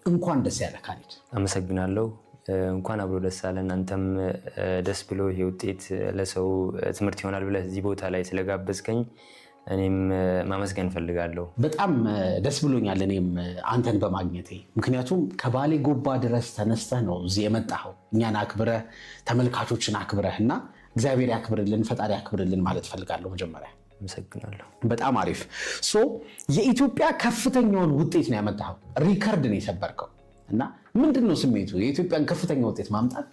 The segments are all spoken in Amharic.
እንኳን ደስ ያለ ካሊድ። አመሰግናለሁ። እንኳን አብሮ ደስ አለን። አንተም ደስ ብሎ ይሄ ውጤት ለሰው ትምህርት ይሆናል ብለህ እዚህ ቦታ ላይ ስለጋበዝከኝ እኔም ማመስገን ፈልጋለሁ። በጣም ደስ ብሎኛል እኔም አንተን በማግኘቴ። ምክንያቱም ከባሌ ጎባ ድረስ ተነስተህ ነው እዚህ የመጣኸው እኛን አክብረህ ተመልካቾችን አክብረህ እና እግዚአብሔር ያክብርልን ፈጣሪ ያክብርልን ማለት ፈልጋለሁ። መጀመሪያ አመሰግናለሁ። በጣም አሪፍ። የኢትዮጵያ ከፍተኛውን ውጤት ነው ያመጣኸው፣ ሪከርድ ነው የሰበርከው እና ምንድነው ስሜቱ? የኢትዮጵያን ከፍተኛ ውጤት ማምጣት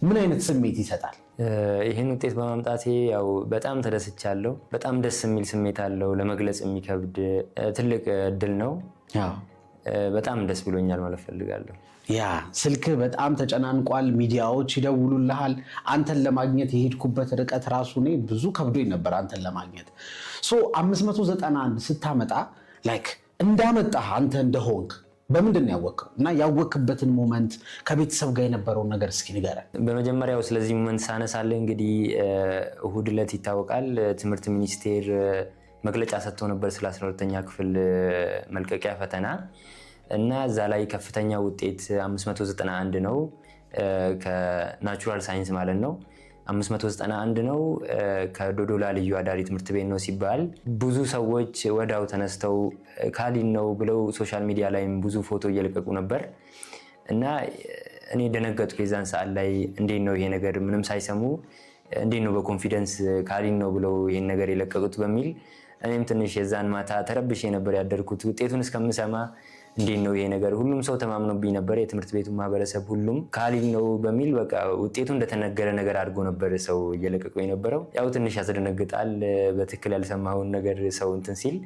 ምን አይነት ስሜት ይሰጣል? ይህን ውጤት በማምጣቴ ያው በጣም ተደስቻለሁ። በጣም ደስ የሚል ስሜት አለው። ለመግለጽ የሚከብድ ትልቅ እድል ነው። በጣም ደስ ብሎኛል ማለት ፈልጋለሁ። ያ ስልክ በጣም ተጨናንቋል፣ ሚዲያዎች ይደውሉልሃል። አንተን ለማግኘት የሄድኩበት ርቀት ራሱ እኔ ብዙ ከብዶኝ ነበር አንተን ለማግኘት። 591 ስታመጣ ላይክ እንዳመጣህ አንተ እንደሆንክ በምንድን ያወቅከው እና ያወቅበትን ሞመንት ከቤተሰብ ጋር የነበረውን ነገር እስኪ ንገረን። በመጀመሪያው ስለዚህ ሞመንት ሳነሳለህ እንግዲህ እሁድ ዕለት ይታወቃል ትምህርት ሚኒስቴር መግለጫ ሰጥቶ ነበር ስለ 12ኛ ክፍል መልቀቂያ ፈተና እና እዛ ላይ ከፍተኛ ውጤት 591 ነው። ከናቹራል ሳይንስ ማለት ነው 591 ነው። ከዶዶላ ልዩ አዳሪ ትምህርት ቤት ነው ሲባል ብዙ ሰዎች ወዳው ተነስተው ካሊድ ነው ብለው ሶሻል ሚዲያ ላይም ብዙ ፎቶ እየለቀቁ ነበር እና እኔ ደነገጥኩ። የዛን ሰዓት ላይ እንዴት ነው ይሄ ነገር ምንም ሳይሰሙ እንዴት ነው በኮንፊደንስ ካሊድ ነው ብለው ይሄን ነገር የለቀቁት በሚል እኔም ትንሽ የዛን ማታ ተረብሼ ነበር ያደርኩት። ውጤቱን እስከምሰማ እንዴት ነው ይሄ ነገር ሁሉም ሰው ተማምኖብኝ ነበር። የትምህርት ቤቱ ማህበረሰብ ሁሉም ካሊድ ነው በሚል በቃ ውጤቱ እንደተነገረ ነገር አድርጎ ነበር ሰው እየለቀቀው የነበረው። ያው ትንሽ ያስደነግጣል በትክክል ያልሰማውን ነገር ሰው እንትን ሲል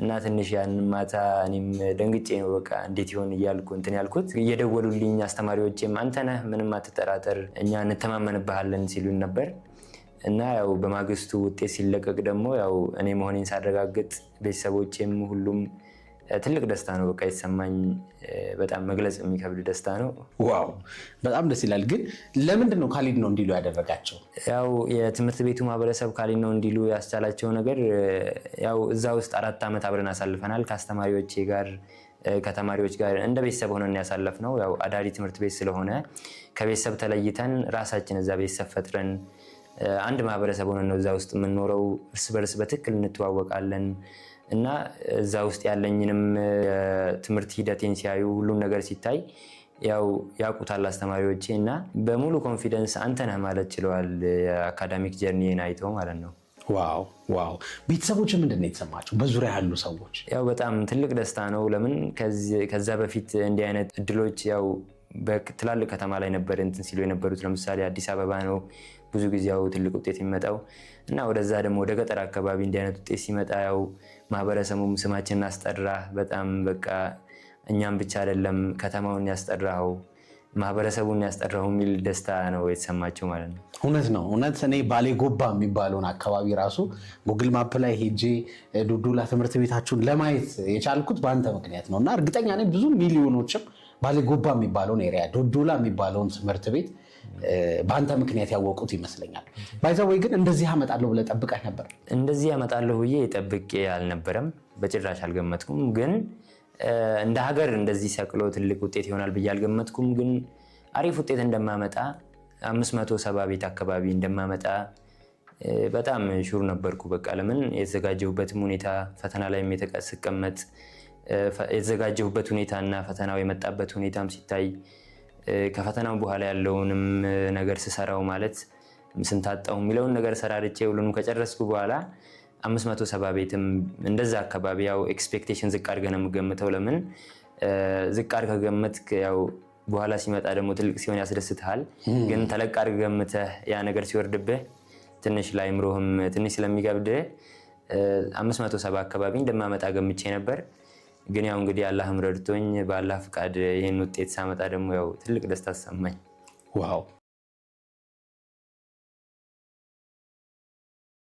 እና ትንሽ ያን ማታ እኔም ደንግጬ ነው በቃ እንዴት ይሆን እያልኩ እንትን ያልኩት። እየደወሉልኝ አስተማሪዎችም አንተ ነህ ምንም አትጠራጠር እኛ እንተማመንብሃለን ሲሉን ነበር እና ያው በማግስቱ ውጤት ሲለቀቅ ደግሞ ያው እኔ መሆኔን ሳረጋግጥ ቤተሰቦቼም ሁሉም ትልቅ ደስታ ነው በቃ የተሰማኝ። በጣም መግለጽ የሚከብድ ደስታ ነው። ዋው በጣም ደስ ይላል። ግን ለምንድን ነው ካሊድ ነው እንዲሉ ያደረጋቸው? ያው የትምህርት ቤቱ ማህበረሰብ ካሊድ ነው እንዲሉ ያስቻላቸው ነገር ያው እዛ ውስጥ 4 ዓመት አብረን አሳልፈናል ከአስተማሪዎቼ ጋር ከተማሪዎች ጋር እንደ ቤተሰብ ሆነን ያሳለፍነው። ያው አዳሪ ትምህርት ቤት ስለሆነ ከቤተሰብ ተለይተን ራሳችን እዛ ቤተሰብ ፈጥረን አንድ ማህበረሰብ ሆነን ነው እዛ ውስጥ የምንኖረው። እርስ በርስ በትክክል እንተዋወቃለን እና እዛ ውስጥ ያለኝንም የትምህርት ሂደቴን ሲያዩ ሁሉም ነገር ሲታይ ያው ያውቁታል አስተማሪዎቼ እና በሙሉ ኮንፊደንስ አንተ ነህ ማለት ችለዋል። የአካዳሚክ ጀርኒን አይተው ማለት ነው። ዋው ቤተሰቦች ምንድን ነው የተሰማቸው? በዙሪያ ያሉ ሰዎች ያው በጣም ትልቅ ደስታ ነው። ለምን ከዛ በፊት እንዲህ አይነት እድሎች ያው በትላልቅ ከተማ ላይ ነበር እንትን ሲሉ የነበሩት። ለምሳሌ አዲስ አበባ ነው ብዙ ጊዜ ያው ትልቅ ውጤት የሚመጣው እና ወደዛ ደግሞ ወደ ገጠር አካባቢ እንዲህ አይነት ውጤት ሲመጣ ያው ማህበረሰቡም ስማችንን አስጠራ። በጣም በቃ እኛም ብቻ አይደለም ከተማውን ያስጠራው ማህበረሰቡን ያስጠራው የሚል ደስታ ነው የተሰማቸው ማለት ነው። እውነት ነው እውነት። እኔ ባሌ ጎባ የሚባለውን አካባቢ ራሱ ጉግል ማፕ ላይ ሄጄ ዶዶላ ትምህርት ቤታችሁን ለማየት የቻልኩት በአንተ ምክንያት ነው እና እርግጠኛ ነኝ ብዙ ሚሊዮኖችም ባሌ ጎባ የሚባለውን ኤሪያ ዶዶላ የሚባለውን ትምህርት ቤት በአንተ ምክንያት ያወቁት ይመስለኛል። ባይዘወይ ግን እንደዚህ አመጣለሁ ብለህ ጠብቀህ ነበር? እንደዚህ አመጣለሁ ብዬ ጠብቄ አልነበረም፣ በጭራሽ አልገመትኩም። ግን እንደ ሀገር እንደዚህ ሰቅሎ ትልቅ ውጤት ይሆናል ብዬ አልገመትኩም። ግን አሪፍ ውጤት እንደማመጣ 570 ቤት አካባቢ እንደማመጣ በጣም ሹር ነበርኩ። በቃ ለምን የተዘጋጀሁበትም ሁኔታ ፈተና ላይ ስቀመጥ የተዘጋጀሁበት ሁኔታና ፈተናው የመጣበት ሁኔታም ሲታይ ከፈተናው በኋላ ያለውንም ነገር ስሰራው ማለት ስንታጣው የሚለውን ነገር ሰራርቼ ሁሉንም ከጨረስኩ በኋላ 570 ቤትም እንደዛ አካባቢ ያው ኤክስፔክቴሽን ዝቅ አድርገህ ነው የምገምተው። ለምን ዝቅ አድርገህ ከገመትክ ያው በኋላ ሲመጣ ደግሞ ትልቅ ሲሆን ያስደስትሃል። ግን ተለቅ አድርገህ ገምተህ ያ ነገር ሲወርድብህ ትንሽ ላይምሮህም ትንሽ ስለሚገብድህ 570 አካባቢ እንደማመጣ ገምቼ ነበር። ግን ያው እንግዲህ አላህም ረድቶኝ በአላህ ፍቃድ ይሄን ውጤት ሳመጣ ደግሞ ያው ትልቅ ደስታ ተሰማኝ። ዋው